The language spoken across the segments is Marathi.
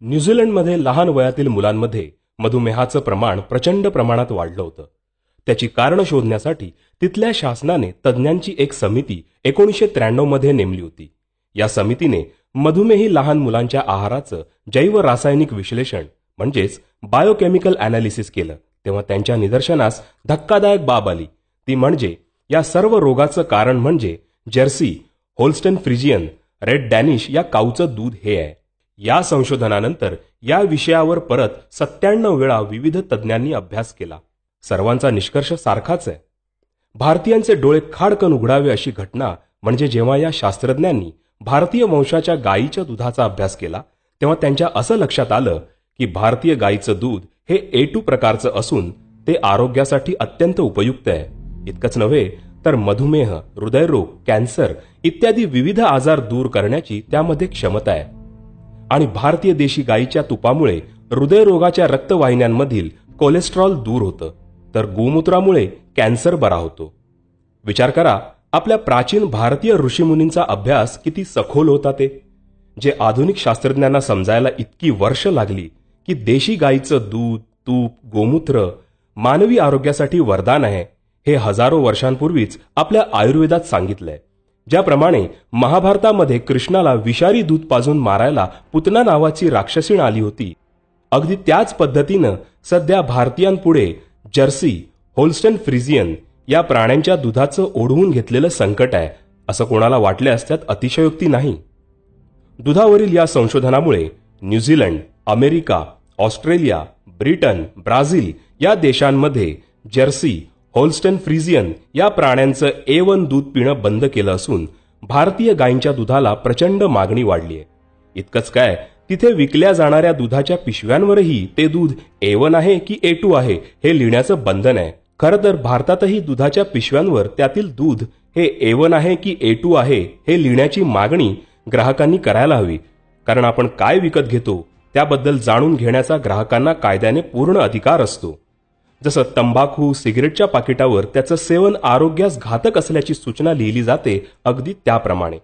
न्यूझीलंडमध्ये लहान वयातील मुलांमध्ये मधुमेहाचं प्रमाण प्रचंड प्रमाणात वाढलं होतं. त्याची कारणं शोधण्यासाठी तिथल्या शासनाने तज्ज्ञांची एक समिती 1993 मध्ये नेमली होती. या समितीने मधुमेही लहान मुलांच्या आहाराचं जैव रासायनिक विश्लेषण म्हणजेच बायोकेमिकल ॲनालिसिस केलं. तेव्हा त्यांच्या निदर्शनास धक्कादायक बाब आली. ती म्हणजे या सर्व रोगाचं कारण म्हणजे Jersey, Holstein Friesian, red Danish या काऊचं दूध हे आहे. या संशोधनानंतर या विषयावर परत 97 वेळा विविध तज्ज्ञांनी अभ्यास केला. सर्वांचा निष्कर्ष सारखाच आहे. भारतीयांचे डोळे खाडकन उघडावे अशी घटना म्हणजे जेव्हा या शास्त्रज्ञांनी भारतीय वंशाच्या गायीच्या दुधाचा अभ्यास केला तेव्हा त्यांच्या असं लक्षात आलं की भारतीय गायीचं दूध हे A2 प्रकारचं असून ते आरोग्यासाठी अत्यंत उपयुक्त आहे. इतकंच नव्हे तर मधुमेह, हृदयरोग, कॅन्सर इत्यादी विविध आजार दूर करण्याची त्यामध्ये क्षमता आहे. आणि भारतीय देशी गायीच्या तुपामुळे हृदयरोगाच्या रक्तवाहिन्यांमधील कोलेस्ट्रॉल दूर होतं, तर गोमूत्रामुळे कॅन्सर बरा होतो. विचार करा, आपल्या प्राचीन भारतीय ऋषीमुनींचा अभ्यास किती सखोल होता ते, जे आधुनिक शास्त्रज्ञांना समजायला इतकी वर्ष लागली की देशी गायीचं दूध, तूप, गोमूत्र मानवी आरोग्यासाठी वरदान आहे हे हजारो वर्षांपूर्वीच आपल्या आयुर्वेदात सांगितलंय. ज्याप्रमाणे महाभारतामध्ये कृष्णाला विषारी दूध पाजून मारायला पुतना नावाची राक्षसीण आली होती, अगदी त्याच पद्धतीनं सध्या भारतीयांपुढे जर्सी, होल्स्टन फ्रिजियन या प्राण्यांच्या दुधाचं ओढवून घेतलेलं संकट आहे असं कोणाला वाटल्यास त्यात अतिशयोक्ती नाही. दुधावरील या संशोधनामुळे New Zealand, America, Australia, Britain, Brazil या देशांमध्ये जर्सी, होल्स्टन फ्रिजियन या प्राण्यांचं A1 दूध पिणं बंद केलं असून भारतीय गायींच्या दुधाला प्रचंड मागणी वाढली आहे. इतकंच काय, तिथे विकल्या जाणाऱ्या दुधाच्या पिशव्यांवरही ते दूध A1 आहे की A2 आहे हे लिहिण्याचं बंधन आहे. खरं तर भारतातही दुधाच्या पिशव्यांवर त्यातील दूध हे A1 आहे की A2 आहे हे लिहिण्याची मागणी ग्राहकांनी करायला हवी. कारण आपण काय विकत घेतो त्याबद्दल जाणून घेण्याचा ग्राहकांना कायद्याने पूर्ण अधिकार असतो. जसं तंबाखू, सिगरेटच्या पाकिटावर त्याचं सेवन आरोग्यास घातक असल्याची सूचना लिहिली जाते, अगदी त्याप्रमाणे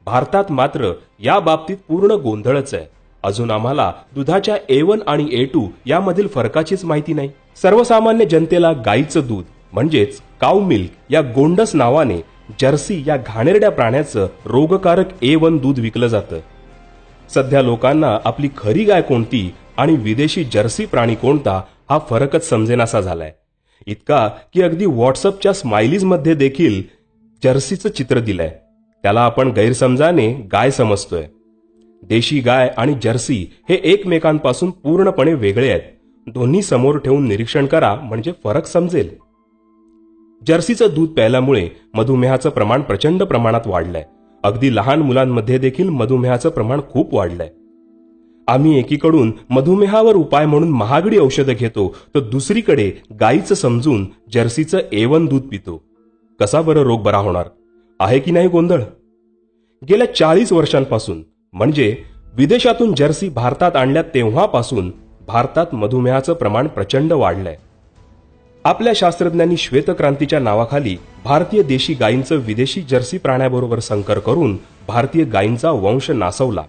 भारतात मात्र या बाबतीत पूर्ण गोंधळच आहे. अजून आम्हाला दुधाच्या A1 आणि A2 यामधील फरकाचीच माहिती नाही. सर्वसामान्य जनतेला गाईचं दूध म्हणजेच काऊ मिल्क या गोंडस नावाने जर्सी या घाणेरड्या प्राण्याचं रोगकारक A1 दूध विकलं जातं. सध्या लोकांना आपली खरी गाय कोणती आणि विदेशी जर्सी प्राणी कोणता हा फरकच समजेनासा झालाय. इतका की अगदी व्हॉट्सअपच्या स्माइलीजमध्ये देखील जर्सीचं चित्र दिलंय. त्याला आपण गैरसमजाने गाय समजतोय. देशी गाय आणि जर्सी हे एकमेकांपासून पूर्णपणे वेगळे आहेत. दोन्ही समोर ठेवून निरीक्षण करा म्हणजे फरक समजेल. जर्सीचं दूध प्यायल्यामुळे मधुमेहाचं प्रमाण प्रचंड प्रमाणात वाढलंय. अगदी लहान मुलांमध्ये देखील मधुमेहाचं प्रमाण खूप वाढलंय. आम्ही एकीकडून मधुमेहावर उपाय म्हणून महागडी औषधं घेतो तर दुसरीकडे गायीचं समजून जर्सीचं A1 दूध पितो. कसा बरं रोग बरा होणार? आहे की नाही गोंधळ? गेल्या 40 वर्षांपासून म्हणजे विदेशातून जर्सी भारतात आणल्या तेव्हापासून भारतात मधुमेहाचं प्रमाण प्रचंड वाढलंय. आपल्या शास्त्रज्ञांनी श्वेतक्रांतीच्या नावाखाली भारतीय देशी गायींचं विदेशी जर्सी प्राण्याबरोबर संकर करून भारतीय गायींचा वंश नासवला.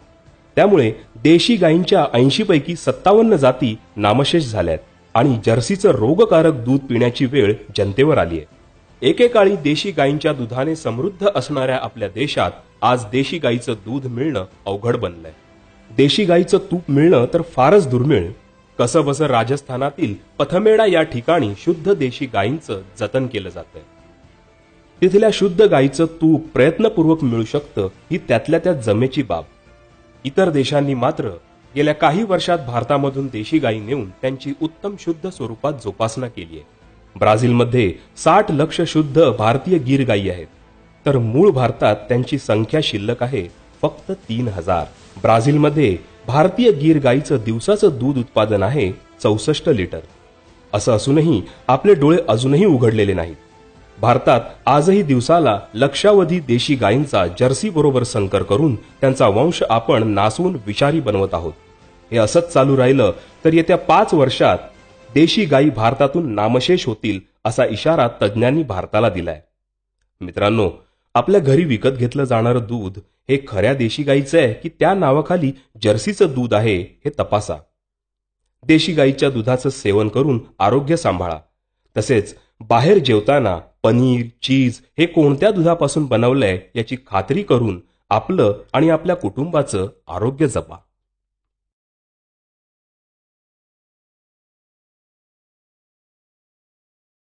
त्यामुळे देशी गायींच्या 80 पैकी 57 जाती नामशेष झाल्यात आणि जर्सीचं रोगकारक दूध पिण्याची वेळ जनतेवर आली आहे. एकेकाळी देशी गायींच्या दुधाने समृद्ध असणाऱ्या आपल्या देशात आज देशी गायीचं दूध मिळणं अवघड बनलंय. देशी गायीचं तूप मिळणं तर फारच दुर्मिळ. कसंबसं राजस्थानातील पथमेडा या ठिकाणी शुद्ध देशी गायींचं जतन केलं जातंय. तिथल्या शुद्ध गायीचं तूप प्रयत्नपूर्वक मिळू शकतं ही त्यातल्या त्यात जमेची बाब. इतर देशांनी मात्र गेल्या काही वर्षात भारतामधून देशी गायी नेऊन त्यांची उत्तम शुद्ध स्वरूपात जोपासना केली आहे. ब्राझीलमध्ये 60 लक्ष शुद्ध भारतीय गीर गायी आहेत, तर मूळ भारतात त्यांची संख्या शिल्लक आहे फक्त 3000. ब्राझीलमध्ये भारतीय गीर गायीचं दिवसाचं दूध उत्पादन आहे 64 लिटर. असं असूनही आपले डोळे अजूनही उघडलेले नाहीत. भारतात आजही दिवसाला लक्षावधी देशी गायींचा जर्सी बरोबर संकर करून त्यांचा वंश आपण नासवून विषारी बनवत आहोत. हे असंच चालू राहिलं तर येत्या 5 वर्षात देशी गायी भारतातून नामशेष होतील असा इशारा तज्ज्ञांनी भारताला दिलाय. मित्रांनो, आपल्या घरी विकत घेतलं जाणारं दूध हे खऱ्या देशी गाईचं आहे की त्या नावाखाली जर्सीचं दूध आहे हे तपासा. देशी गाईच्या दुधाचं सेवन करून आरोग्य सांभाळा. तसेच बाहेर जेवताना पनीर, चीज हे कोणत्या दुधापासून बनवलंय याची खात्री करून आपलं आणि आपल्या कुटुंबाचं आरोग्य जपा.